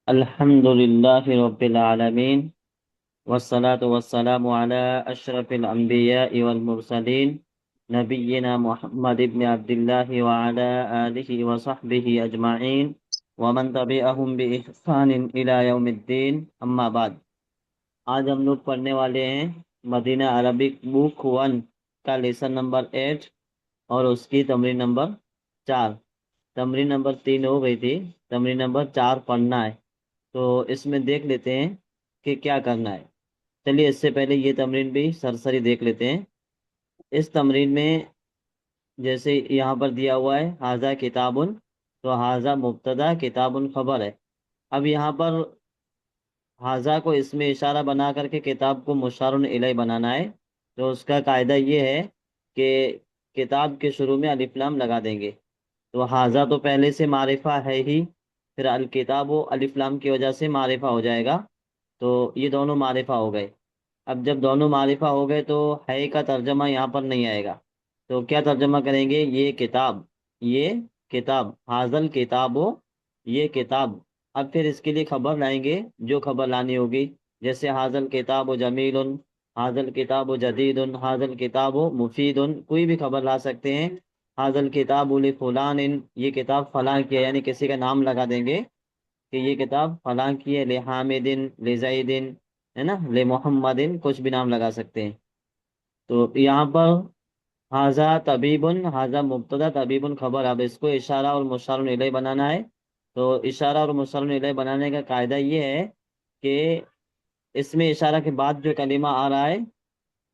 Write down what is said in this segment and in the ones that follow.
الحمد لله رب العالمين، والصلاة والسلام على أشرف الأنبياء والمرسلين، نبينا محمد بن عبد الله وعلى آله وصحبه أجمعين، ومن تبعهم بإحسان إلى يوم الدين، أما بعد۔ آج ہم لوگ پڑھنے والے ہیں مدینہ عربک بک 1 کا لیسن نمبر 8 اور اس کی تمرین نمبر 4۔ تمرین نمبر 3 ہو گئی تھی، تمرین نمبر 4 پڑھنا ہے۔ تو اس میں دیکھ لیتے ہیں کہ کیا کرنا ہے۔ چلیے اس سے پہلے یہ تمرین بھی سرسری دیکھ لیتے ہیں۔ اس تمرین میں جیسے یہاں پر دیا ہوا ہے حاضہ کتابن، تو حاضہ مبتدا کتابن خبر ہے۔ اب یہاں پر حاضہ کو اس میں اشارہ بنا کر کے کتاب کو مشار الیہ بنانا ہے۔ تو اس کا قاعدہ یہ ہے کہ کتاب کے شروع میں الف لام لگا دیں گے۔ تو حاضہ تو پہلے سے معرفہ ہے ہی، پھر الکتاب و الف لام کی وجہ سے معرفہ ہو جائے گا۔ تو یہ دونوں معرفہ ہو گئے۔ اب جب دونوں معرفہ ہو گئے تو ہے کا ترجمہ یہاں پر نہیں آئے گا۔ تو کیا ترجمہ کریں گے؟ یہ کتاب، یہ کتاب، حاضل کتاب و یہ کتاب۔ اب پھر اس کے لیے خبر لائیں گے جو خبر لانی ہوگی، جیسے حاضل کتاب و جمیل، حاضل کتاب و جدید، حاضل کتاب و مفید، کوئی بھی خبر لا سکتے ہیں۔ حاضل کتاب لفلان، یہ کتاب فلاں کی ہے، یعنی کسی کا نام لگا دیں گے کہ یہ کتاب فلاں کی ہے۔ لحامد، لزید، ہے نا، لمحمد، کچھ بھی نام لگا سکتے ہیں۔ تو یہاں پر حاضہ طبیب، حاضہ مبتدا طبیب خبر، اب اس کو اشارہ اور مشار الیہ بنانا ہے۔ تو اشارہ اور مشار الیہ بنانے کا قاعدہ یہ ہے کہ اس میں اشارہ کے بعد جو کلمہ آ رہا ہے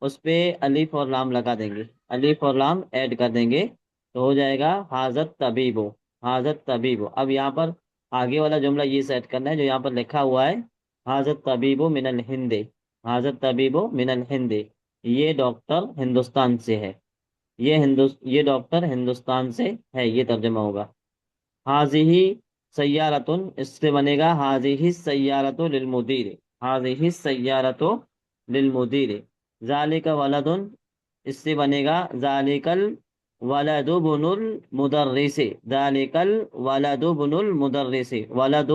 اس پہ الف اور لام لگا دیں گے، الف اور لام ایڈ کر دیں گے، تو ہو جائے گا حاضت طبیب، حاضت طبیب۔ اب یہاں پر آگے والا جملہ یہ سیٹ کرنا ہے جو یہاں پر لکھا ہوا ہے، حاضت طبیب من الہند، حاضت طبیب من الہند، یہ ڈاکٹر ہندوستان سے ہے، یہ ڈاکٹر ہندوستان سے ہے، یہ ترجمہ ہوگا۔ حاضی سیارتن، اس سے بنے گا حاضی سیارت للمدیر، حاضی سیارت للمدیر۔ ذالک ولدن، اس سے بنے گا ذالک الولد بن المدرس، ذالک الولد بن المدرس۔ ولد،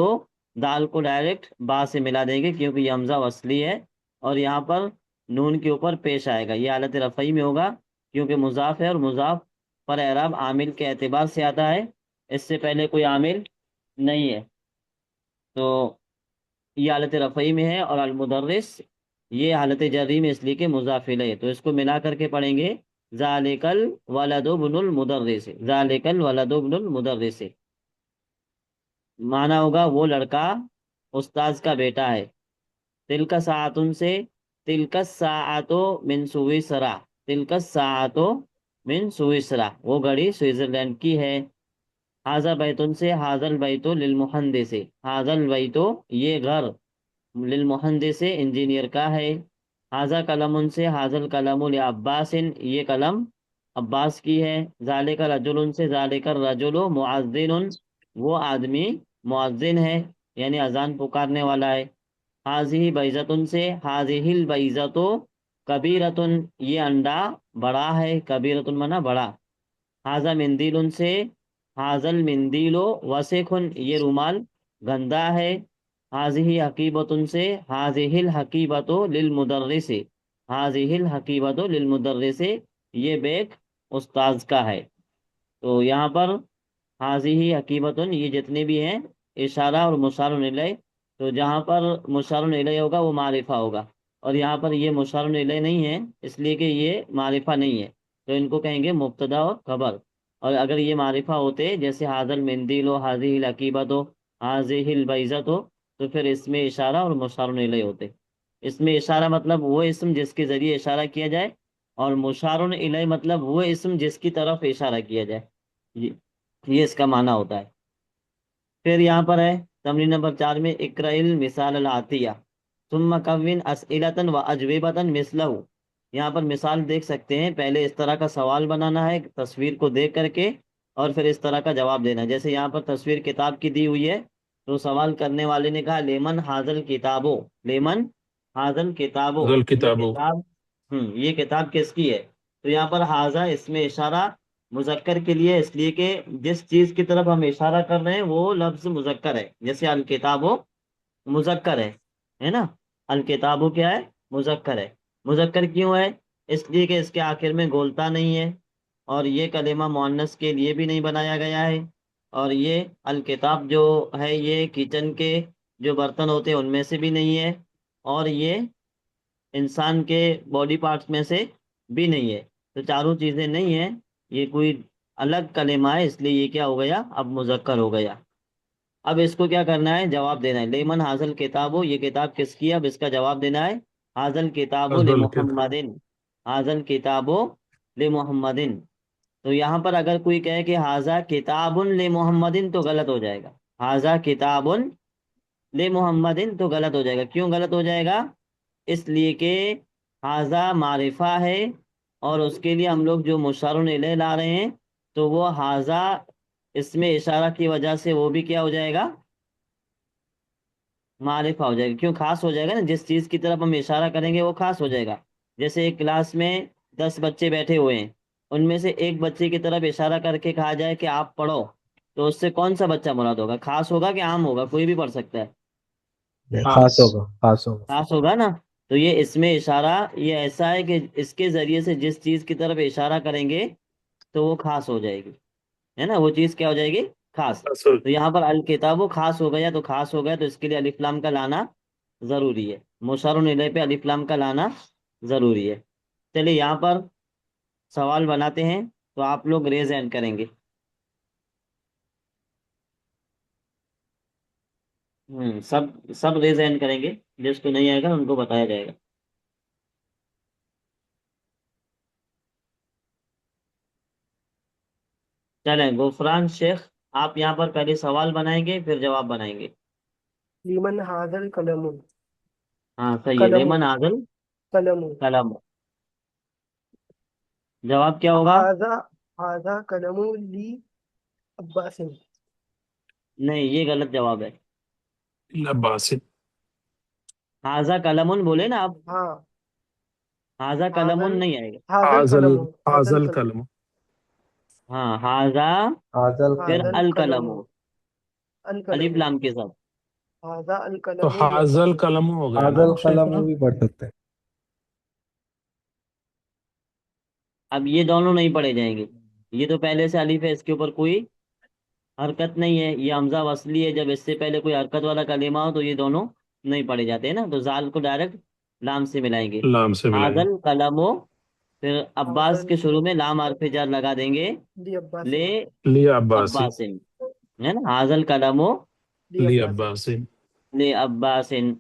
دال کو ڈائریکٹ با سے ملا دیں گے کیونکہ یہ حمزہ وصلی ہے، اور یہاں پر نون کے اوپر پیش آئے گا، یہ حالت رفعی میں ہوگا کیونکہ مضاف ہے، اور مضاف پر اعراب عامل کے اعتبار سے آتا ہے، اس سے پہلے کوئی عامل نہیں ہے۔ تو یہ حالت رفعی میں ہے، اور المدرس یہ حالت جری میں، اس لیے کہ مضاف الیہ، تو اس کو ملا کر کے پڑھیں گے ذالک الولد بن المدرس، ذالک الولد بن المدرس، مانا ہوگا وہ لڑکا استاذ کا بیٹا ہے۔ تلک ساعتن سے، تلک الساعتو من سویسرا، تلک الساعتو من سویسرا، وہ گھڑی سوئٹزرلینڈ کی ہے۔ حاضر بیتن سے، حاضر بیتو للمہندس، حاضر بیتو یہ گھر، للمہندس انجینئر کا ہے۔ حاضر قلم سے، حاضر قلم لعباس، یہ قلم عباس کی ہے۔ ذالک رجل سے، ذالک الرجل معذن، وہ آدمی معذن ہے، یعنی اذان پکارنے والا ہے۔ حاضی بیضتن سے، حاضی البیضۃ کبیرتن، یہ انڈا بڑا ہے، کبیرتن منا بڑا۔ حاضہ مندیل سے، حاضل مندیل وسخن، یہ رومال گندا ہے۔ حاضی حقیبت سے، حاضی الحقیبت للمدرس، حاضی الحقیبت للمدرس، یہ بیگ استاذ کا ہے۔ تو یہاں پر حاضی حقیبت، یہ جتنے بھی ہیں اشارہ اور مشار الیہ، تو جہاں پر مشار الیہ ہوگا وہ معرفہ ہوگا، اور یہاں پر یہ مشار الیہ نہیں ہے اس لیے کہ یہ معرفہ نہیں ہے، تو ان کو کہیں گے مبتدا اور خبر۔ اور اگر یہ معرفہ ہوتے جیسے حاضل مندیل ہو، حاضی العقیبت ہو، حاضی البیضت ہو، تو پھر اس میں اشارہ اور مشار الیہ ہوتے۔ اس میں اشارہ مطلب وہ اسم جس کے ذریعے اشارہ کیا جائے، اور مشار الیہ مطلب وہ اسم جس کی طرف اشارہ کیا جائے، یہ اس کا معنی ہوتا ہے۔ پھر یہاں پر ہے تمرین نمبر 4 میں اقرأ المثال العاتیہ ثم کون اسئلۃ واجوبۃ مثلہ، یہاں پر مثال دیکھ سکتے ہیں، پہلے اس طرح کا سوال بنانا ہے تصویر کو دیکھ کر کے، اور پھر اس طرح کا جواب دینا ہے۔ جیسے یہاں پر تصویر کتاب کی دی ہوئی ہے، تو سوال کرنے والے نے کہا لیمن حاضل کتابو، لیمن حاضل کتابو، ذل یہ کتابو کتاب، یہ کتاب کس کی ہے؟ تو یہاں پر حاضہ اس میں اشارہ مذکر کے لیے، اس لیے کہ جس چیز کی طرف ہم اشارہ کر رہے ہیں وہ لفظ مذکر ہے، جیسے الکتاب ہو، مذکر ہے نا؟ الکتابو کیا ہے؟ مذکر ہے۔ مذکر کیوں ہے؟ اس لیے کہ اس کے آخر میں گولتا نہیں ہے، اور یہ کلمہ مؤنث کے لیے بھی نہیں بنایا گیا ہے، اور یہ الکتاب جو ہے یہ کچن کے جو برتن ہوتے ہیں ان میں سے بھی نہیں ہے، اور یہ انسان کے باڈی پارٹس میں سے بھی نہیں ہے۔ تو چاروں چیزیں نہیں ہیں، یہ کوئی الگ کلمہ ہے، اس لیے یہ کیا ہو گیا؟ اب مذکر ہو گیا۔ اب اس کو کیا کرنا ہے؟ جواب دینا ہے۔ لیمن حاصل کتابو، یہ کتاب کس کی ہے؟ اب اس کا جواب دینا ہے۔ حاصل کتابو افضل کتاب. لمحمدن، حاصل کتابو لمحمدن۔ تو یہاں پر اگر کوئی کہے کہ حاضہ کتاب لمحمدن تو غلط ہو جائے گا۔ حاضہ کتاب لمحمدن تو غلط ہو جائے گا۔ کیوں غلط ہو جائے گا؟ اس لیے کہ حاضہ معرفہ ہے، اور اس کے لیے ہم لوگ جو مشار الیہ لا رہے ہیں، تو وہ حاضہ اس میں اشارہ کی وجہ سے وہ بھی کیا ہو جائے گا؟ معرفہ ہو جائے گا۔ کیوں خاص ہو جائے گا نا؟ جس چیز کی طرف ہم اشارہ کریں گے وہ خاص ہو جائے گا۔ جیسے ایک کلاس میں 10 بچے بیٹھے ہوئے ہیں، ان میں سے ایک بچے کی طرف اشارہ کر کے کہا جائے کہ آپ پڑھو، تو اس سے کون سا بچہ مراد ہوگا؟ خاص ہوگا کہ عام ہوگا؟ کوئی بھی پڑھ سکتا ہے؟ خاص ہوگا. خاص ہوگا. خاص ہوگا نا؟ تو یہ اس میں اشارہ یہ ایسا ہے کہ اس کے ذریعے سے جس چیز کی طرف اشارہ کریں گے تو وہ خاص ہو جائے گی، ہے نا؟ وہ چیز کیا ہو جائے گی؟ خاص۔ اصل. تو یہاں پر الکتاب خاص ہو گیا، تو خاص ہو گیا تو اس کے لیے الف لام کا لانا ضروری ہے۔ مشار الیہ پہ الف لام کا لانا ضروری ہے۔ چلیے یہاں پر سوال بناتے ہیں، تو آپ لوگ ریز ہینڈ کریں گے۔ سب سب ریز ہینڈ کریں گے، جس کو نہیں آئے گا ان کو بتایا جائے گا۔ چلیں غفران شیخ، آپ یہاں پر پہلے سوال بنائیں گے پھر جواب بنائیں گے۔ لمن هذا القلم. ہاں صحیح ہے، قلم لیمن آزل قلم. قلم۔ جواب کیا ہوگا؟ هذا قلم لي عباس. نہیں، یہ غلط جواب ہے۔ عباس. حاضہ قلمن بولے نا آپ، ہاں حاضہ هذا قلمن نہیں آئے گا۔ هذا حاضل. القلم. هذا حاضل القلم. کلم. ہاں حاضہ، حاضل پھر هذا القلم، القلم. الف القلم. لام کے ساتھ۔ هذا تو القلم حاضل لعباس. قلم ہو گیا نا حاضل شیخ قلم نا. بھی پڑھ سکتے ہیں. اب یہ دونوں نہیں پڑھے جائیں گے، یہ تو پہلے سے الف ہے، اس کے اوپر کوئی حرکت نہیں ہے، یہ حمزہ وصلی ہے، جب اس سے پہلے کوئی حرکت والا کلمہ ہو تو یہ دونوں نہیں پڑھے جاتے ہیں نا، تو زال کو ڈائریکٹ لام سے ملائیں گے۔ لام سے ملائیں گے. حاضل قلم، پھر هذا عباس کے شروع میں لام حرف جر لگا دیں گے، لعباس. لے لیا عباسی. عباسن، ہے نا؟ حاضل قلم لیا لعباس. عباسی. لے عباسن،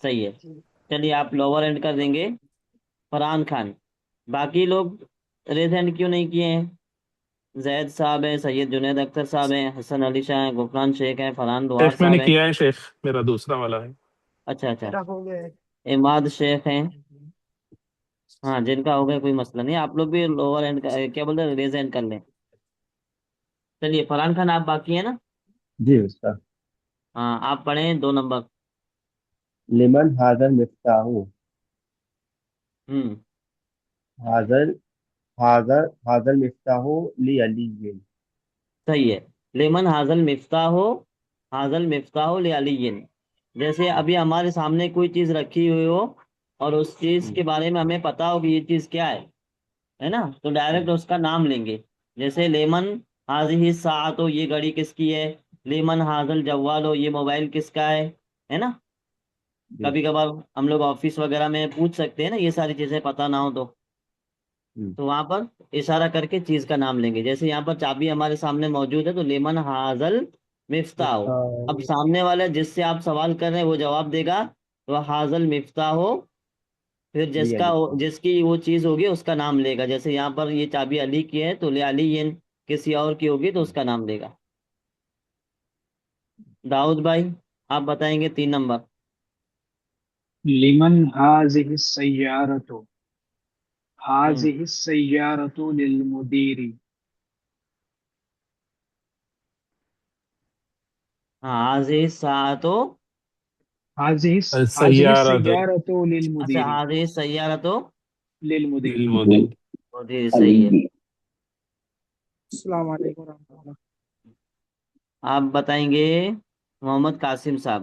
صحیح ہے۔ جی. چلیے آپ لوور اینڈ کر دیں گے۔ فرحان خان، باقی لوگ ریز ہینڈ کیوں نہیں کیے ہیں؟ زید صاحب ہیں، سید جنید اختر صاحب ہیں، حسن علی شاہ ہیں، غفران شیخ ہیں، فرحان دوار شیخ میں نے صاحب ہیں۔ کیا ہے شیخ، میرا دوسرا والا ہے. اچھا اچھا، میرا ہو گیا ہے. اماد شیخ ہیں۔ ہاں جن کا ہو گیا کوئی مسئلہ نہیں، آپ لوگ بھی لوور اینڈ کیا بولتے ہیں، ریز اینڈ کر لیں۔ چلیے فرحان خان آپ باقی ہیں نا؟ جی استاد. ہاں آپ پڑھیں 2 نمبر۔ لمن حاضل مفتاح. ہوں حاضل حاضل مفتاح لی علی. صحیح ہے، لیمن حاضل مفتاح ہو، حاضل مفتاح لعلی، جیسے ابھی ہمارے سامنے کوئی چیز رکھی ہوئی ہو اور اس چیز کے بارے میں ہمیں پتا ہو کہ یہ چیز کیا ہے نا؟ تو ڈائریکٹ اس کا نام لیں گے۔ جیسے لیمن حاضی ساعت ہو، یہ گھڑی کس کی ہے؟ لیمن حاضل جوال ہو، یہ موبائل کس کا ہے نا؟ جی. کبھی کبھار ہم لوگ آفس وغیرہ میں پوچھ سکتے ہیں نا، یہ ساری چیزیں پتہ نہ ہو تو وہاں پر اشارہ کر کے چیز کا نام لیں گے۔ جیسے یہاں پر چابی ہمارے سامنے موجود ہے، تو لیمن حاضل مفتاح ہو، اب سامنے والا جس سے آپ سوال کر رہے ہیں وہ جواب دے گا، تو حاضل مفتاح ہو، پھر لی علی. جس کی وہ چیز ہوگی اس کا نام لے گا۔ جیسے یہاں پر یہ چابی علی کی ہے تو لے علی، کسی اور کی ہوگی تو اس کا نام لے گا۔ داؤد بھائی آپ بتائیں گے 3 نمبر۔ لمن هذه السيارة. ہوں هذه السيارة للمدير. ہاں حاضر ساعتو، هذه سیارہ دو. السيارة اچھا للمدير. حاضر سیارتو، للمدير. للمدیر. جی صحیح ہے۔ السلام علیکم ورحمۃ اللہ. آپ بتائیں گے محمد قاسم صاحب۔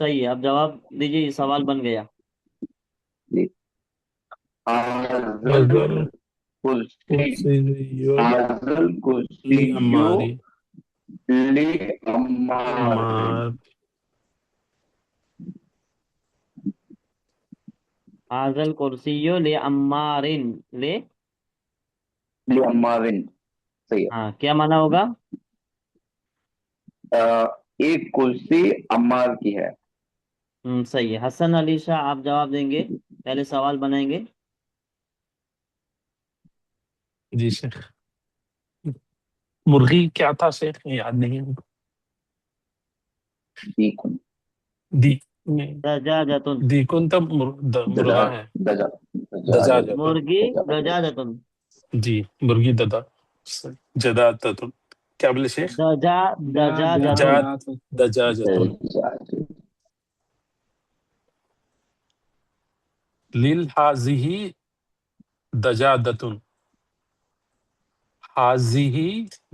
صحیح ہے، اب جواب دیجیے، یہ سوال بن گیا. حاضل غزل کرسی کرسی حاضل کرسی عماری لی عمار عمار حاضل کرسیو لے عمارن لے. لی عمارن صحیح ہاں، کیا مانا ہوگا؟ ہے ایک کرسی عمار کی ہے. صحیح ہے. حسن علی شاہ آپ جواب دیں گے، پہلے سوال بنائیں گے. جی شیخ. مرغی کیا تھا شیخ؟ یاد نہیں ہے. دیکن دی دجاجتن. دیکن تب دجا مرغا ہے. دجا دجا دجاجت جتن. مرغی دجاجت دجاجتن. جی مرغی ددا جدا تتن. کیا بولے شیخ؟ دجاجتن. دجاج دجا جتن. دجاجت لیل حاضی دجادتن. حاضی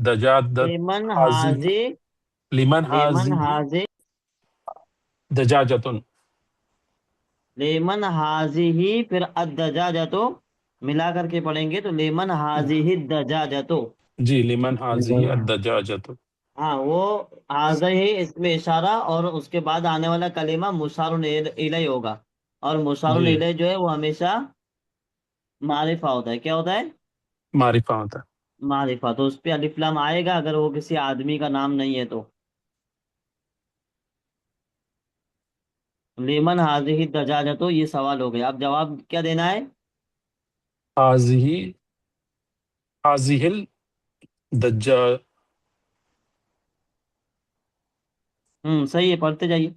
دجادت. لیمن حاضی حاضی. لمن لیمن حاضی حاضی. دجاجتن. لیمن حاضی ہی، پھر الدجاجتو ملا کر کے پڑھیں گے تو لیمن حاضی ہی الدجاجتو. جی لمن حاضی الدجاجتن. ہاں، وہ حاضی ہی اس میں اشارہ، اور اس کے بعد آنے والا کلمہ مشار الیہ ہوگا، اور مشار جی الیہ جو ہے وہ ہمیشہ معرفہ ہوتا ہے. کیا ہوتا ہے؟ معرفہ ہوتا ہے. معرفہ. تو اس پہ الف لام آئے گا اگر وہ کسی آدمی کا نام نہیں ہے تو. لیمن حاضی الدجاجتو، یہ سوال ہو گیا. اب جواب کیا دینا ہے؟ حاضی حاضی الدجا. صحیح ہے، پڑھتے جائیے.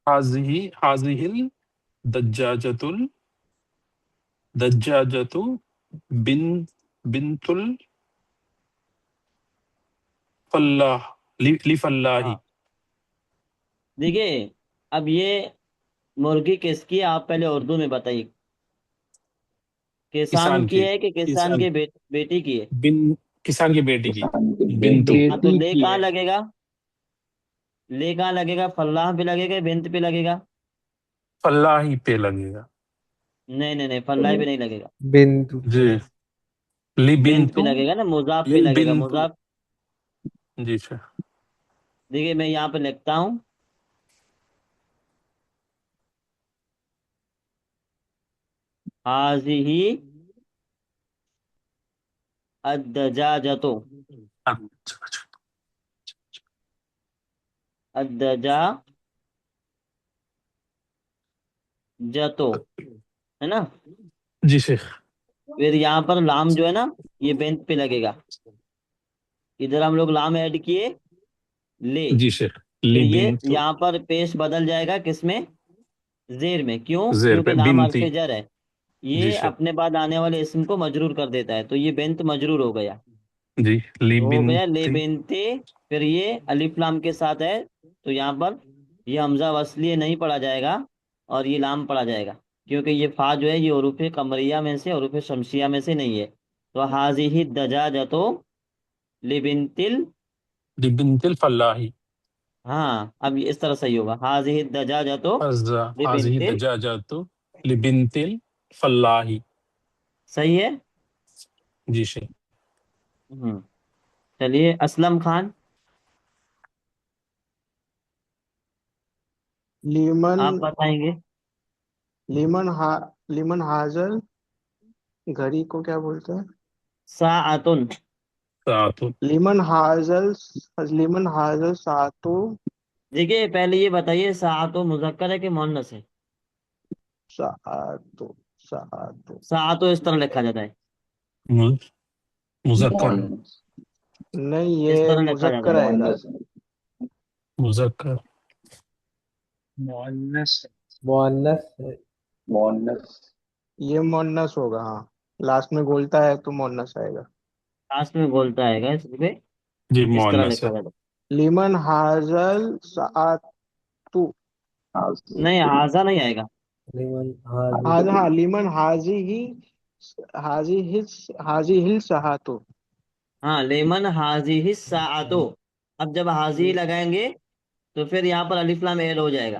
حاضی الدجاجت الدجاجت بن بنت الفلاح لفلاح. ہاں، دیکھیے، اب یہ مرغی کس کی ہے آپ پہلے اردو میں بتائیے. کسان کسان کی کی. ہے کہ کسان کسان کے بیٹی کی ہے؟ بن کسان کی بیٹی کی. کسان کی بنتو. بیٹی ہاں، تو بیٹی لے کی کہاں ہے. لگے گا؟ لے کہاں لگے گا؟ فلاح پہ لگے گا، بنت پہ لگے گا؟ فلاحی پہ لگے گا. نہیں نہیں نہیں، فلاح پہ نہیں لگے گا، بنتو. جی بنت پہ لبنتو. لگے گا نا، مضاف پہ لگے گا، للبنتو. مضاف. جی سر. دیکھیے میں یہاں پہ لکھتا ہوں، حاضی الدجاجتو. الدجاجتو ہے نا. جی شیخ. پھر یہاں پر لام جو ہے نا، یہ بنت پہ لگے گا. ادھر ہم لوگ لام ایڈ کیے، لے. جی شیخ. پھر یہ لبنتو. یہاں پر پیش بدل جائے گا کس میں؟ زیر میں. کیوں؟ زیر کیونکہ پہ لام حرف بنتی. جر ہے. جی یہ شیخ. اپنے بعد آنے والے اسم کو مجرور کر دیتا ہے، تو یہ بنت مجرور ہو گیا. جی ہو گیا لے لبنتی. بنتے. پھر یہ الف لام کے ساتھ ہے، تو یہاں پر یہ حمزہ وصلیہ نہیں پڑھا جائے گا، اور یہ لام پڑھا جائے گا، کیونکہ یہ فا جو ہے یہ حروف قمریہ میں سے، حروف شمسیہ میں سے نہیں ہے. تو حاضی الدجاجتو لبنتل. لبنت الفلاحی. ہاں، اب یہ اس طرح صحیح ہوگا، حاضی الدجاجتو حاضی لبنتل. الدجاجت لبنت الفلاحی. صحیح ہے. جی شیخ. چلیے اسلم خان لیمن آپ بتائیں گے. لیمن حاضر گھڑی کو کیا بولتے ہیں؟ ساعتن. ساعت. لیمن حاضر ساعتو. دیکھیے پہلے یہ بتائیے، ساعتو مذکر ہے کہ مؤنث ہے؟ ساعتو. ساعتو. ساعتو اس طرح لکھا جاتا ہے، مذکر. نہیں، اس یہ طرح لکھا جاتا مذکر ہے. آئے گا. مؤنث مذکر. مؤنث. مؤنث ہے. مؤنث یہ مونس ہوگا، ہاں. لاسٹ میں بولتا ہے تو مونس آئے گا. لاسٹ میں بولتا ہے گا اس پہ، جی اس طرح مؤنث ہے. لکھا جاتا ہے. لیمن حاضر ساعتو. حاضر نہیں، حاضہ نہیں آئے گا. لیمن حاضی. ہاں، لیمن حاضی ہی. حاضی ہل ساعتو. ہاں، لیمن حاضی الساعتو. اب جب حاضی لگائیں گے تو پھر یہاں پر الف لام ایڈ ہو جائے گا.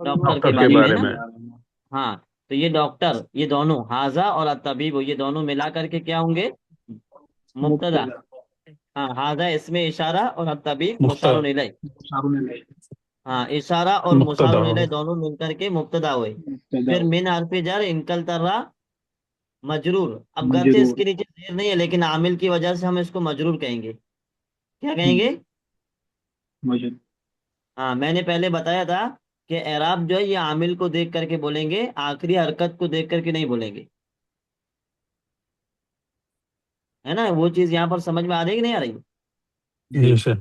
ڈاکٹر کے ڈاکٹر کے بارے میں ہے بارے نا. میں. ہاں تو یہ ڈاکٹر یہ دونوں حاضہ اور الطبیب یہ دونوں ملا کر کے کیا ہوں گے؟ مبتدا. ہاں حاضہ اسم اشارہ اور الطبیب مشار مختار الیہ. شارون لے ہاں اشارہ اور مشار مقتدا الیہ ہوگا. دونوں مل کر کے مبتدا ہوئے. مبتدا پھر من حرف جر انکل ترا مجرور. اب گرچہ اس مجرور کے نیچے زیر نہیں ہے لیکن عامل کی وجہ سے ہم اس کو مجرور کہیں گے. کیا کہیں گے؟ مجرور ہاں میں نے پہلے بتایا تھا کہ اعراب جو ہے یہ عامل کو دیکھ کر کے بولیں گے، آخری حرکت کو دیکھ کر کے نہیں بولیں گے. ہے نا وہ چیز یہاں پر سمجھ میں آ رہی کہ نہیں آ رہی؟ جی سر.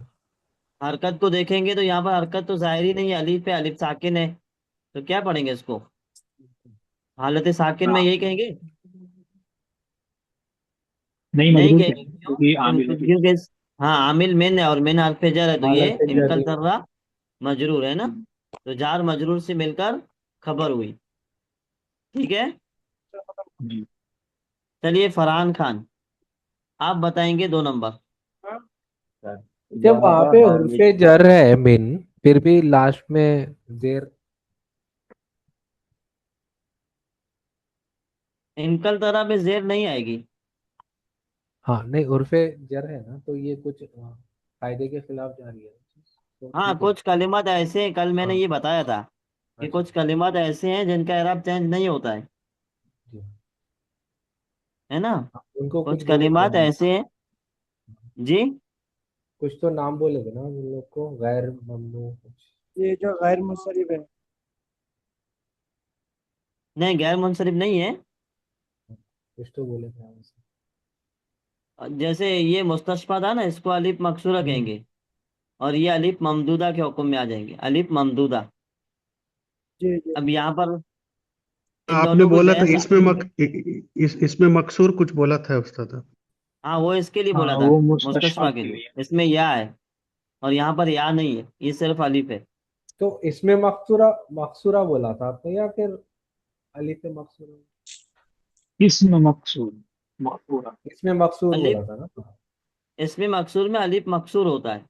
حرکت کو دیکھیں گے تو یہاں پر حرکت تو ظاہر ہی نہیں ہے، الف پہ الف ساکن ہے، تو کیا پڑھیں گے اس کو؟ حالت ساکن میں ہاں یہی کہیں گے؟ نہیں نہیں مجرور کہیں گے. کہیں کیوں؟ کیونکہ عامل ہے. کیونکہ ہاں عامل من ہے اور من حرف جر ہے تو یہ حالت انکل جری میں ترا مجرور ہے نا. تو جار مجرور سے مل کر خبر ہوئی. ٹھیک ہے. جی چلیے فرحان خان آپ بتائیں گے 2 نمبر. جب وہاں ذهب پہ حرف حامد. جر ہے من پھر بھی لاسٹ میں زیر انکل ترا پہ زیر نہیں آئے گی. ہاں نہیں عرف جر ہے نا تو یہ کچھ قاعدے کے خلاف جا رہی ہے تو ہاں ٹھیک ہے. کچھ کلمات ایسے ہیں، کل میں نے ہاں یہ بتایا تھا کہ اچھا کچھ کلمات ایسے ہیں جن کا اعراب چینج نہیں ہوتا ہے. جی ہے نا ہاں، ان کو کچھ کچھ بولے تھے کلمات ہم ایسے ہیں. جی کچھ تو نام بولے تھے نا ان لوگ کو غیر ممنوع کچھ یہ جو غیر منصرف ہے نہیں غیر منصرف نہیں ہے. کچھ تو بولے تھے ہم سے. جیسے یہ مستشفہ تھا نا اس کو الف مقصورہ کہیں گے اور یہ الف ممدودہ کے حکم میں آ جائیں گے. الف ممدودہ. جی جی اب یہاں پر ان آپ نے دونوں کو بولا تھا بحث. اس میں مقصور کچھ بولا تھا استاد. ہاں وہ اس کے لیے بولا ہاں تھا وہ مستشفہ مستشفى کے کے لیے. لیے. اس میں یا ہے اور یہاں پر یا نہیں ہے، یہ صرف الف ہے. تو اس میں مقصورہ بولا تھا آپ نے یا پھر الف مقصورہ؟ اسم مقصود مقصورہ. اس میں مقصور الف بولا تھا نا. اس میں مقصور میں الف مقصور ہوتا ہے.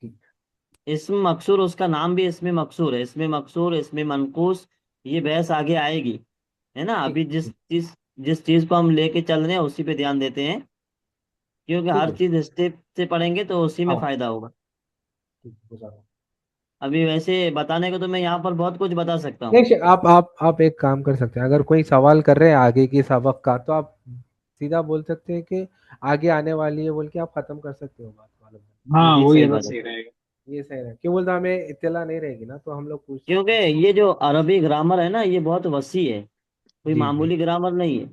ٹھیک. اسم مقصور اس کا نام بھی اسم مقصور ہے. اسم مقصور اسم منقوص یہ بحث آگے آئے گی. ہے نا ٹھیک ابھی جس چیز کو ہم لے کے چل رہے ہیں اسی پہ دھیان دیتے ہیں کیونکہ ٹھیک ہر ہے. چیز اسٹیپ سے پڑھیں گے تو اسی میں ہاں فائدہ ہوگا. ٹھیک گزارا. ابھی ویسے بتانے کو تو میں یہاں پر بہت کچھ بتا سکتا ہوں. نہیں آپ ایک کام کر سکتے ہیں. اگر کوئی سوال کر رہے ہیں آگے کی سبق کا تو آپ سیدھا بول سکتے ہیں کہ آگے آنے والی ہے بول کے آپ ختم کر سکتے ہو بات معلوم ہے. ہاں جی وہ صحیح زیادہ بات ہے. صحیح رہے گا. یہ صحیح ہے کیوں بولتا ہمیں اطلاع نہیں رہے گی نا تو ہم لوگ پوچھ سکتے کیونکہ ہیں. یہ جو عربی گرامر ہے نا یہ بہت وسیع ہے، کوئی جی جی معمولی گرامر نہیں ہے.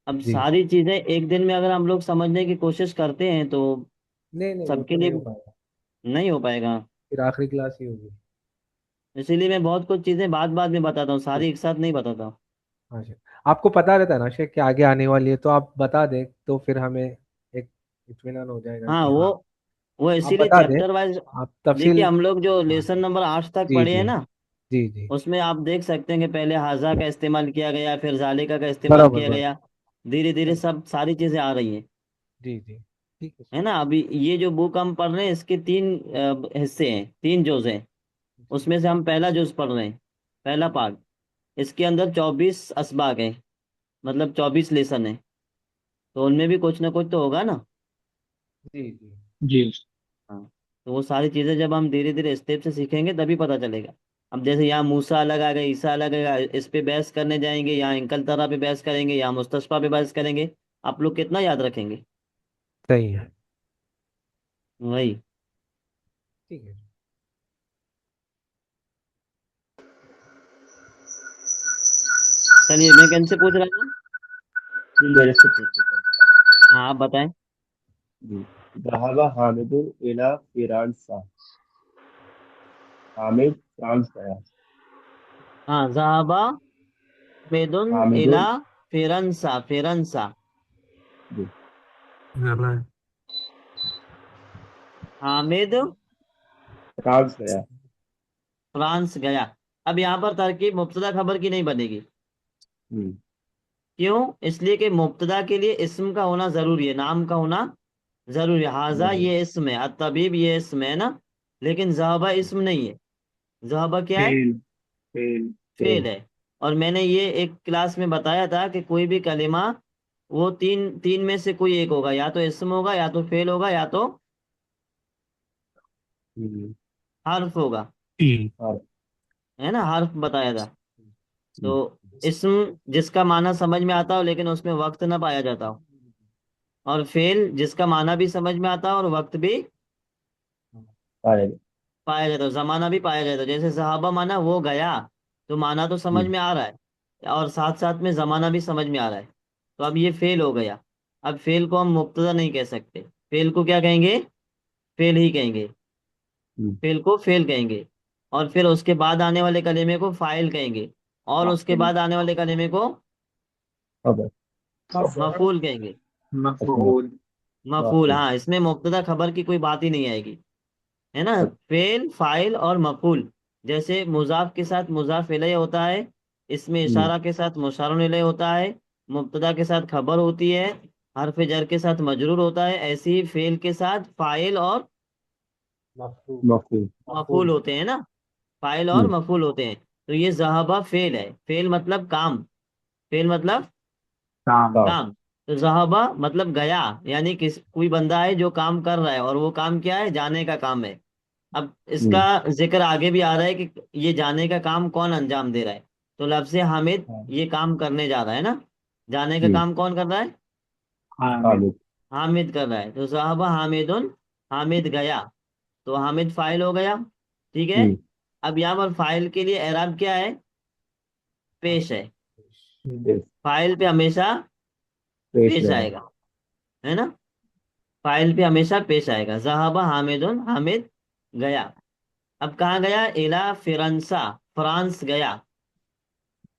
اب جی ساری چیزیں ایک دن میں اگر ہم لوگ سمجھنے کی کوشش کرتے ہیں تو نہیں وہ سب کے تو لیے نہیں ہو پائے گا. نہیں ہو پائے گا. پھر آخری کلاس ہی ہوگی. اسی لیے میں بہت کچھ چیزیں بعد میں بتاتا ہوں، ساری ایک ساتھ نہیں بتاتا ہوں. ہاں جی. آپ کو پتا رہتا ہے نا شیخ کہ آگے آنے والی ہے تو آپ بتا دیں تو پھر ہمیں ایک اطمینان ہو جائے گا ہاں کہ ہاں وہ آپ اسی لیے بتا دیں. Chapter wise. آپ دیکھیے تفصیل. ہم لوگ جو ہاں لیسن نمبر 8 تک جی پڑھے ہیں جی نا جی جی اس میں آپ دیکھ سکتے ہیں کہ پہلے حاضہ کا استعمال کیا گیا، پھر ذالکہ کا استعمال برابر کیا برابر. گیا، دھیرے دھیرے سب ساری چیزیں آ رہی ہیں. جی جی ٹھیک ہے. ہے نا ابھی یہ جو بک ہم پڑھ رہے ہیں اس کے 3 حصے ہیں، 3 جز ہیں. اس میں سے ہم پہلا جز پڑھ رہے ہیں، پہلا پارٹ. اس کے اندر 24 اسباق ہیں، مطلب 24 لیسن ہیں، تو ان میں بھی کچھ نہ کچھ تو ہوگا نا. جی جی جی ہاں تو وہ ساری چیزیں جب ہم دھیرے دھیرے اسٹیپ سے سیکھیں گے تبھی پتہ چلے گا. اب جیسے یہاں موسیٰ الگ آ گیا، عیسیٰ الگ آ گیا، اس پہ بحث کرنے جائیں گے، یہاں انکل ترا پہ بحث کریں گے، یہاں مستشفیٰ پہ بحث کریں گے. آپ لوگ کتنا یاد رکھیں گے؟ صحیح ہے. وہی. ٹھیک ہے. چلیے میں کن سے پوچھ رہا تھا؟ جی میرے سے پوچھتے ہیں. ہاں آپ بتائیں. جی ذهب حامد الى فرانسا. حامد فرانس گیا. ہاں ذهبا بیدن حامد الا فرنسا. جی حامد فرانس گیا. فرانس گیا. اب یہاں پر ترکیب مبتدا خبر کی نہیں بنے گی. ہم، کیوں؟ اس لیے کہ مبتدا کے لیے اسم کا ہونا ضروری ہے، نام کا ہونا ضروری ہے. حاضہ ضرور. یہ اسم ہے، الطبیب یہ اسم ہے نا، لیکن ذہبہ اسم نہیں ہے. ذہبہ کیا ہے؟ فعل فعل فعل ہے. اور میں نے یہ ایک کلاس میں بتایا تھا کہ کوئی بھی کلمہ وہ تین میں سے کوئی ایک ہوگا، یا تو اسم ہوگا، یا تو فعل ہوگا، یا تو حرف ہوگا، ہے نا، حرف بتایا تھا. تو اسم جس کا معنی سمجھ میں آتا ہو لیکن اس میں وقت نہ پایا جاتا ہو، اور فعل جس کا معنی بھی سمجھ میں آتا ہو اور وقت بھی پایا جاتا ہو، زمانہ بھی پایا جاتا ہو. جیسے صحابہ معنی وہ گیا، تو معنی تو سمجھ میں آ رہا ہے اور ساتھ ساتھ میں زمانہ بھی سمجھ میں آ رہا ہے، تو اب یہ فعل ہو گیا. اب فعل کو ہم مبتدا نہیں کہہ سکتے، فعل کو کیا کہیں گے؟ فعل ہی کہیں گے، فعل کو فعل کہیں گے. اور پھر اس کے بعد آنے والے کلمے کو فاعل کہیں گے، اور اس کے بعد آنے والے کلمے کو مفعول کہیں گے. مفعول مفعول، ہاں، اس میں مبتدا خبر کی کوئی بات ہی نہیں آئے گی، ہے نا. فعل، فاعل اور مفعول. جیسے مضاف کے ساتھ مضاف الیہ ہوتا ہے، اس میں اشارہ کے ساتھ مشار الیہ ہوتا ہے، مبتدا کے ساتھ خبر ہوتی ہے، حرف جر کے ساتھ مجرور ہوتا ہے. ایسے ہی فعل کے ساتھ فاعل اور مفعول ہوتے ہیں نا، فاعل اور مفعول ہوتے ہیں. تو یہ ذہبہ فعل ہے، فعل مطلب کام، فعل مطلب کام کام. تو ذہبہ مطلب گیا، یعنی کوئی بندہ ہے جو کام کر رہا ہے، اور وہ کام کیا ہے؟ جانے کا کام ہے. اب اس کا ذکر آگے بھی آ رہا ہے کہ یہ جانے کا کام کون انجام دے رہا ہے. تو لفظ حامد یہ کام کرنے جا رہا ہے نا، جانے کا کام کون کر رہا ہے؟ حامد حامد کر رہا ہے. تو صحابہ حامد، حامد گیا، تو حامد فاعل ہو گیا. ٹھیک ہے. اب یہاں پر فاعل کے لیے اعراب کیا ہے؟ پیش ہے. فاعل پہ ہمیشہ پیش آئے گا، ہے نا، فاعل پہ ہمیشہ پیش آئے گا. ذہبہ حامد، حامد گیا. اب کہاں گیا؟ الا فرنسا، فرانس گیا.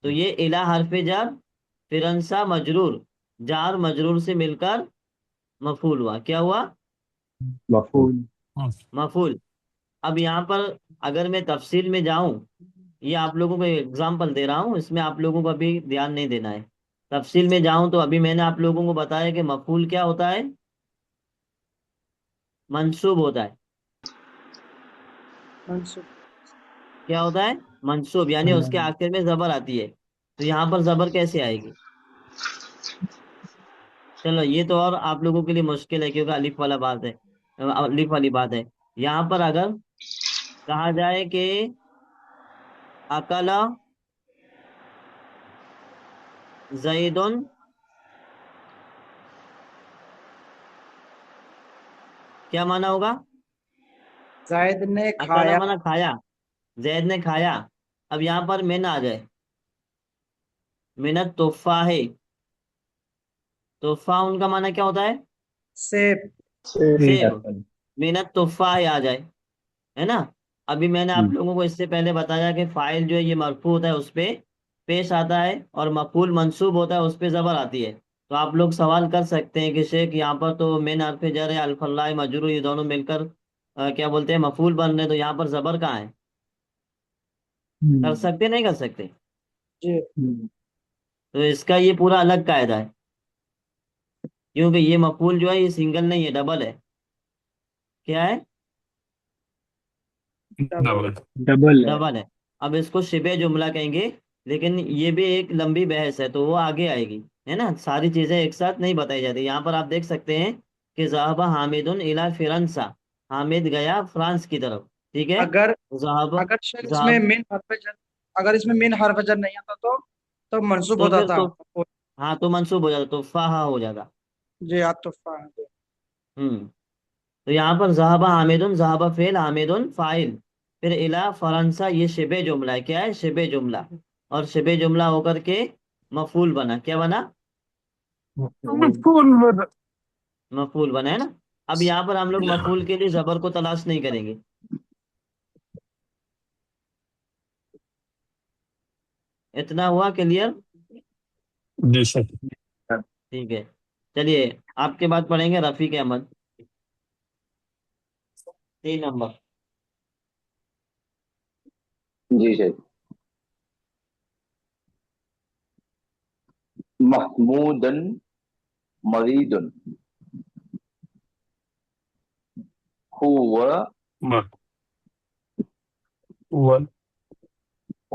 تو یہ الا حرف جر، فرنسا مجرور، جار مجرور سے مل کر مفعول ہوا. کیا ہوا؟ مفعول مفعول. اب یہاں پر اگر میں تفصیل میں جاؤں، یہ آپ لوگوں کو اگزامپل دے رہا ہوں، اس میں آپ لوگوں کو ابھی دھیان نہیں دینا ہے. تفصیل میں جاؤں تو ابھی میں نے آپ لوگوں کو بتایا کہ مفعول کیا ہوتا ہے؟ منصوب ہوتا ہے. منصوب کیا ہوتا ہے؟ منصوب، یعنی اس کے آخر میں زبر آتی ہے. تو یہاں پر زبر کیسے آئے گی؟ چلو یہ تو اور آپ لوگوں کے لیے مشکل ہے، کیونکہ الف والا بات ہے، الف والی بات ہے. یہاں پر اگر کہا جائے کہ اکلا زیدن، کیا معنی ہوگا؟ زائد نے اکلا کھایا معنی کھایا، زید نے کھایا. اب یہاں پر من آ جائے، منت تفاح، تفاح ان کا معنی کیا ہوتا ہے؟ سیب سیب. منت تفاح آ جائے، ہے نا. ابھی میں نے آپ لوگوں کو اس سے پہلے بتایا کہ فاعل جو ہے یہ مرفوع ہوتا ہے، اس پہ پیش آتا ہے، اور مفعول منصوب ہوتا ہے، اس پہ زبر آتی ہے. تو آپ لوگ سوال کر سکتے ہیں کہ شیخ یہاں پر تو من حرف جر ہے، الف اللہ مجرور، یہ دونوں مل کر کیا بولتے ہیں؟ مفعول بن رہے ہیں، تو یہاں پر زبر کہاں ہے؟ کر سکتے نہیں کر سکتے؟ جی تو اس کا یہ پورا الگ قاعدہ ہے، کیونکہ یہ مفعول جو ہے یہ سنگل نہیں ہے، ڈبل ہے. کیا ہے؟ ڈبل ڈبل ہے. اب اس کو شبہ جملہ کہیں گے، لیکن یہ بھی ایک لمبی بحث ہے، تو وہ آگے آئے گی، ہے نا. ساری چیزیں ایک ساتھ نہیں بتائی جاتی. یہاں پر آپ دیکھ سکتے ہیں کہ ذهب حامد الى فرنسا، حامد گیا فرانس کی طرف. ٹھیک ہے. اگر ذهب اگر شاید اس میں ذهب من حرف جر، اگر اس میں من حرف جر نہیں آتا تو منصوب تو ہوتا پھر تھا. تو ہاں تو منصوب ہو جاتا، تو فاہا ہو جاتا. جی عطف تو یہاں پر ذهب حامد، ذهب فعل، حامد فاعل، پھر الا فرنسا یہ شبہ جملہ ہے. کیا ہے؟ شبہ جملہ. اور شبہ جملہ ہو کر کے مفعول بنا. کیا بنا؟ مفعول بنا، ہے نا. اب یہاں پر ہم لوگ مفعول کے لیے زبر کو تلاش نہیں کریں گے. اتنا ہوا کلیئر؟ جی سر. ٹھیک ہے. چلیے آپ کے بعد پڑھیں گے رفیق احمد، 3 نمبر. جی سر. محمودن مریدن هو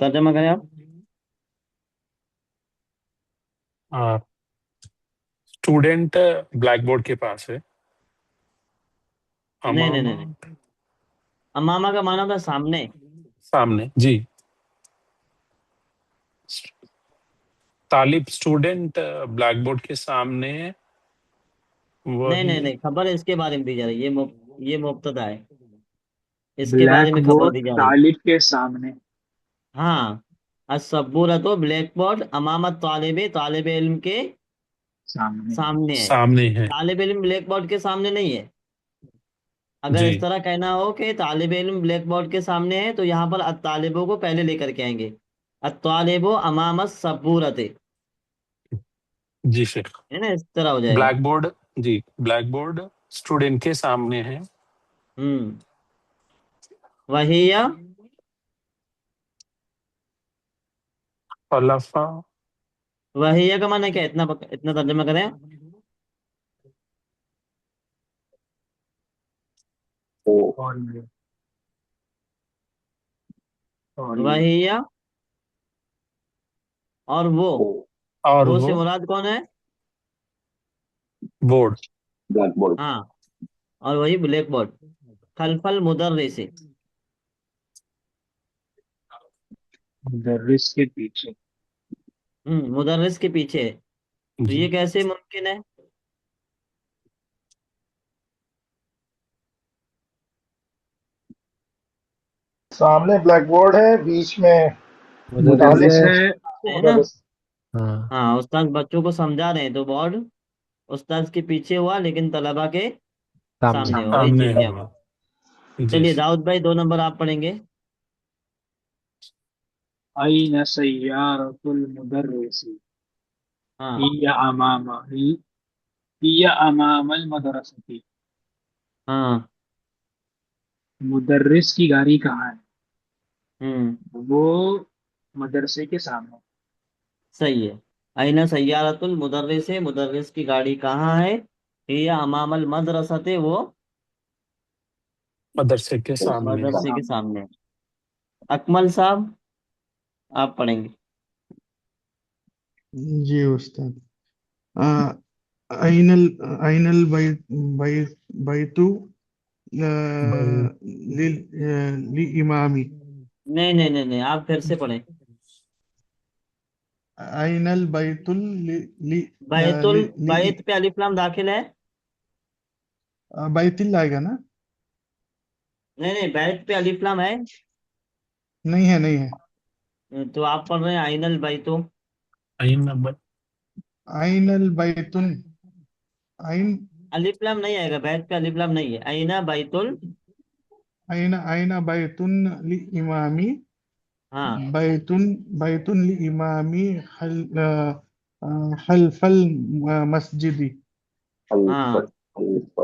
ترجمہ کریں آپ. اسٹوڈینٹ بلیک بورڈ کے پاس ہے. نہیں نہیں اماما نہیں، امامہ کا معنی ہوتا ہے سامنے. سامنے. جی. طالب اسٹوڈینٹ بلیک بورڈ کے سامنے نہیں وہی نہیں نہیں، خبر اس کے بارے میں دی جا رہی ہے. یہ مبتدا ہے، اس کے بارے بلیک میں خبر بورڈ دی جا رہی ہے. طالب کے سامنے. ہاں، السبورۃ بلیک بورڈ امامت طالب، طالب علم کے سامنے. سامنے ہے. سامنے ہے. طالب علم بلیک بورڈ کے سامنے نہیں ہے. اگر جی اس طرح کہنا ہو کہ طالب علم بلیک بورڈ کے سامنے ہے تو یہاں پر الطالبوں کو پہلے لے کر کے آئیں گے. الطالب امام السبورۃ، جی شیخ. ہے نا، اس طرح ہو جائے گا. Blackboard. جی بلیک بورڈ اسٹوڈینٹ کے سامنے ہے. وہی خلفا. وہی کا معنی کیا ہے؟ اتنا ترجمہ کریں. اور وہی اور اور وہ وہ سے مراد کون ہے؟ بورڈ. Black board. ہاں، اور وہی بلیک بورڈ. خلف المدرس، مدرس کے پیچھے. مدرس کے پیچھے. تو جی یہ کیسے ممکن ہے؟ سامنے بلیک بورڈ ہے، بیچ میں مدرس طالب ہے. مدرس ہے. ہے نا. مدرس. ہاں ہاں، استاد بچوں کو سمجھا رہے ہیں تو بورڈ استاد کے پیچھے ہوا لیکن طلبا کے سامنے. سامنے ہوا. وہی سامنے چیز ہے. یہاں. جی. چلیے داؤد بھائی 2 نمبر آپ پڑھیں گے. أين سيارة المدرس؟ ہاں هي أمام المدرسة. ہاں. مدرس کی گاڑی کہاں ہے؟ ہوں وہ مدرسے کے سامنے. صحیح ہے. اینا سیارت المدرس، مدرس کی گاڑی کہاں ہے؟ یہ امام المدرسۃ، وہ مدرسے کے سامنے. مدرسے کے سامنے. اکمل صاحب آپ پڑھیں گے. جی استاد. أين أين البيت للإمام؟ نہیں نہیں نہیں نہیں، آپ پھر سے پڑھیں. أين البيت بیت پہ الف لام داخل ہے. بیت اللہ آئے گا نا؟ نہیں نہیں، بیت پہ الف لام ہے. نہیں ہے، نہیں ہے. تو آپ پڑھ رہے ہیں آئین البیت. عین نمبر. أين البيت أين الف لام نہیں آئے گا، بیت پہ الف لام نہیں ہے. اینا بیت أين بيت للإمام؟ ہاں بيت للإمام خلف المسجد. ہاں. خلف.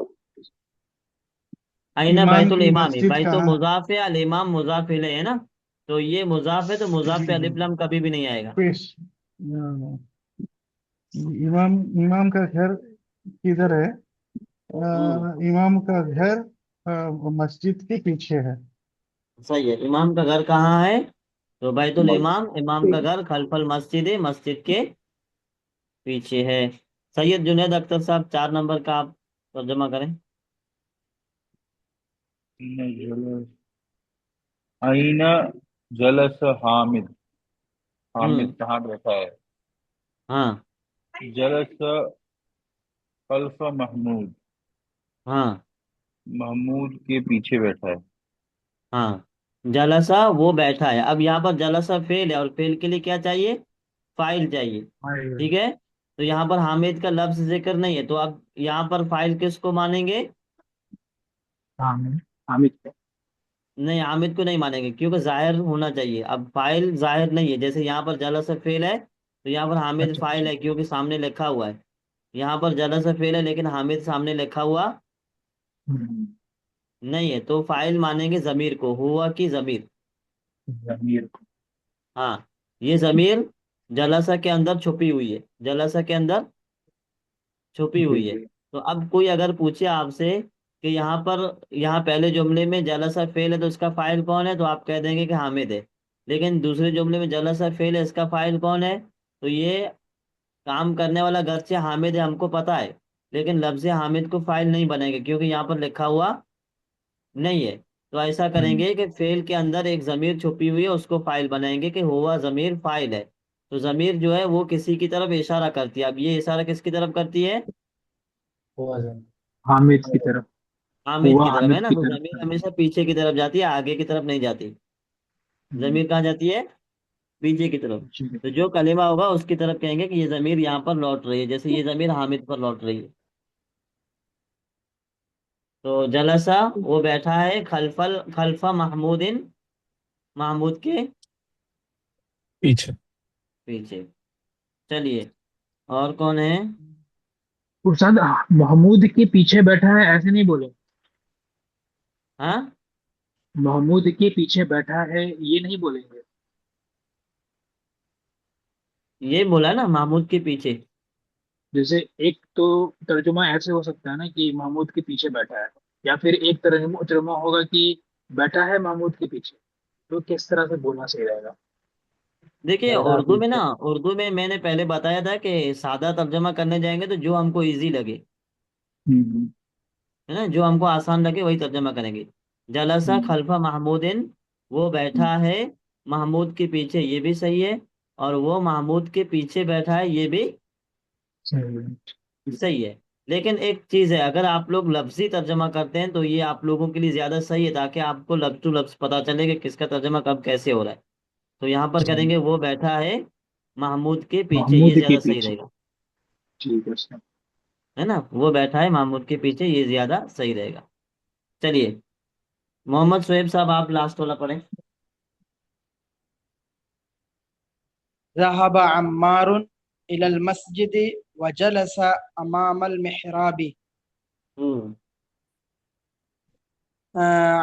اینا امام بیت کی الامام، مسجد بیت کہاں؟ مضاف ہے، الامام مضاف الیہ ہے نا. تو یہ مضاف ہے تو مضاف پہ الف لام کبھی بھی نہیں آئے گا. پیش. امام کا گھر کدھر ہے؟ امام کا گھر مسجد کے پیچھے ہے. صحیح ہے. امام کا گھر کہاں ہے؟ تو بیت الامام، امام کا گھر خلف المسجد، مسجد کے پیچھے ہے. سید جنید اختر صاحب 4 نمبر کا آپ ترجمہ کریں. أين جلس حامد؟ حامد ہوں کہاں بیٹھا ہے؟ ہاں جلس خلف محمود. ہاں محمود کے پیچھے بیٹھا ہے. ہاں. جلسہ وہ بیٹھا ہے. اب یہاں پر جلسہ فعل ہے اور فعل کے لیے کیا چاہیے؟ فاعل چاہیے. ٹھیک ہے. تو یہاں پر حامد کا لفظ ذکر نہیں ہے، تو اب یہاں پر فاعل کس کو مانیں گے؟ حامد کو. نہیں، حامد کو نہیں مانیں گے کیونکہ ظاہر ہونا چاہیے. اب فاعل ظاہر نہیں ہے، جیسے یہاں پر جلسہ فعل ہے تو یہاں پر حامد فاعل ہے کیونکہ سامنے لکھا ہوا ہے. یہاں پر جلسہ فعل ہے لیکن حامد سامنے لکھا ہوا نہیں ہے، تو فاعل مانیں گے ضمیر کو، ہوا کی ضمیر. ضمیر کو. ہاں، یہ ضمیر جلسہ کے اندر چھپی ہوئی ہے، جلسہ کے اندر چھپی جی ہوئی ہے. جی. تو اب کوئی اگر پوچھے آپ سے کہ یہاں پہلے جملے میں جلسہ فعل ہے تو اس کا فاعل کون ہے، تو آپ کہہ دیں گے کہ حامد ہے. لیکن دوسرے جملے میں جلسہ فعل ہے، اس کا فاعل کون ہے؟ تو یہ کام کرنے والا گرچہ حامد ہے، ہم کو پتا ہے، لیکن لفظ حامد کو فاعل نہیں بنائیں گے کیونکہ یہاں پر لکھا ہوا نہیں ہے۔ تو ایسا کریں گے کہ فعل کے اندر ایک ضمیر چھپی ہوئی ہے، اس کو فاعل بنائیں گے کہ ہوا ضمیر فاعل ہے۔ تو ضمیر جو ہے وہ کسی کی طرف اشارہ کرتی ہے۔ اب یہ اشارہ کس کی طرف کرتی ہے؟ حامد کی طرف، حامد ہوا کی طرف، ہے حامد نا؟ کی تو طرف ضمیر ہے۔ ہمیشہ پیچھے کی طرف جاتی ہے، آگے کی طرف نہیں جاتی۔ ضمیر کہاں جاتی ہے؟ پیچھے کی طرف۔ جی تو جو کلمہ ہوگا اس کی طرف کہیں گے کہ یہ ضمیر یہاں پر لوٹ رہی ہے، جیسے یہ ضمیر حامد پر لوٹ رہی ہے۔ تو جلسہ وہ بیٹھا ہے خلف محمود، محمود کے پیچھے. پیچھے۔ چلیے، اور کون ہے؟ استاد محمود کے پیچھے بیٹھا ہے ایسے نہیں بولے، ہاں، محمود کے پیچھے بیٹھا ہے یہ نہیں بولیں گے۔ یہ بولا نا محمود کے پیچھے۔ جیسے ایک تو ترجمہ ایسے ہو سکتا ہے نا کہ محمود کے پیچھے بیٹھا ہے، یا پھر ایک ترجمہ ہوگا کہ بیٹھا ہے محمود کے پیچھے، تو کس طرح سے بولنا صحیح رہے گا؟ دیکھیے اردو میں نا، اردو میں میں نے پہلے بتایا تھا کہ سادہ ترجمہ کرنے جائیں گے تو جو ہم کو ایزی لگے، ہوں، ہے نا، جو ہم کو آسان لگے وہی ترجمہ کریں گے۔ جلسہ ہوں، خلف محمود، وہ ہوں، بیٹھا ہے محمود کے پیچھے، یہ بھی صحیح ہے۔ اور وہ محمود کے پیچھے بیٹھا ہے، یہ بھی صحیح ہے۔ صحیح ہے۔ لیکن ایک چیز ہے، اگر آپ لوگ لفظی ترجمہ کرتے ہیں تو یہ آپ لوگوں کے لیے زیادہ صحیح ہے، تاکہ آپ کو لفظ ٹو لفظ پتہ چلے کہ کس کا ترجمہ کب کیسے ہو رہا ہے۔ تو یہاں پر کریں گے وہ بیٹھا ہے محمود کے پیچھے، یہ محمود کے زیادہ صحیح پیچھے، رہے گا، ٹھیک ہے سر۔ ہے نا؟ وہ بیٹھا ہے محمود کے پیچھے، یہ زیادہ صحیح رہے گا۔ چلیے، محمد شعیب صاحب آپ لاسٹ والا پڑھیں۔ ذهب عمار إلى المسجد وجلس أمام المحراب. ہوں،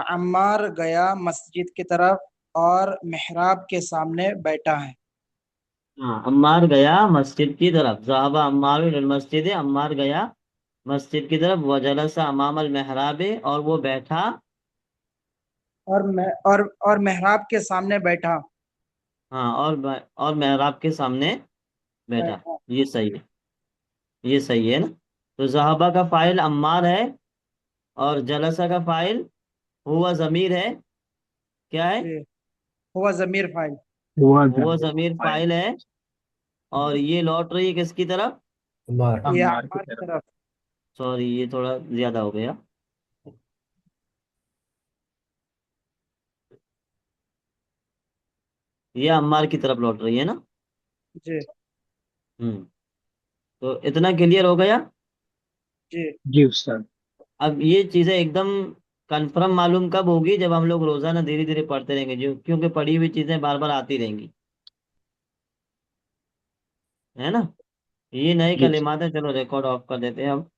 عمار گیا مسجد کی طرف اور محراب کے سامنے بیٹھا ہے۔ ہاں، عمار گیا مسجد کی طرف، ذهب عمار الى المسجد، عمار گیا مسجد کی طرف، وجلس امام المحراب، اور وہ بیٹھا، اور محراب کے سامنے بیٹھا۔ ہاں، اور محراب کے سامنے بیٹھا، بیٹھا۔ یہ صحیح ہے، یہ صحیح ہے نا؟ تو ذہبہ کا فاعل عمار ہے، اور جلسہ کا فاعل ہوا ضمیر ہے، کیا ہے؟ جی، ہوا ضمیر فاعل۔ ہوا وہ ضمیر فاعل ہے، اور یہ لوٹ رہی ہے کس کی طرف؟ عمار. یہ عمار کی عمار کی طرف۔ طرف۔ سوری، یہ تھوڑا زیادہ ہو گیا۔ یہ عمار کی طرف لوٹ رہی ہے نا؟ جی ہوں، تو اتنا کلیئر ہو گیا۔ جی جی استاد۔ اب یہ چیزیں ایک دم کنفرم معلوم کب ہوگی؟ جب ہم لوگ روزانہ دھیرے دھیرے پڑھتے رہیں گے، کیونکہ پڑھی ہوئی چیزیں بار بار آتی رہیں گی، ہے نا؟ یہ نئے جی کلمات ہیں، چلو ریکارڈ آف کر دیتے ہیں اب۔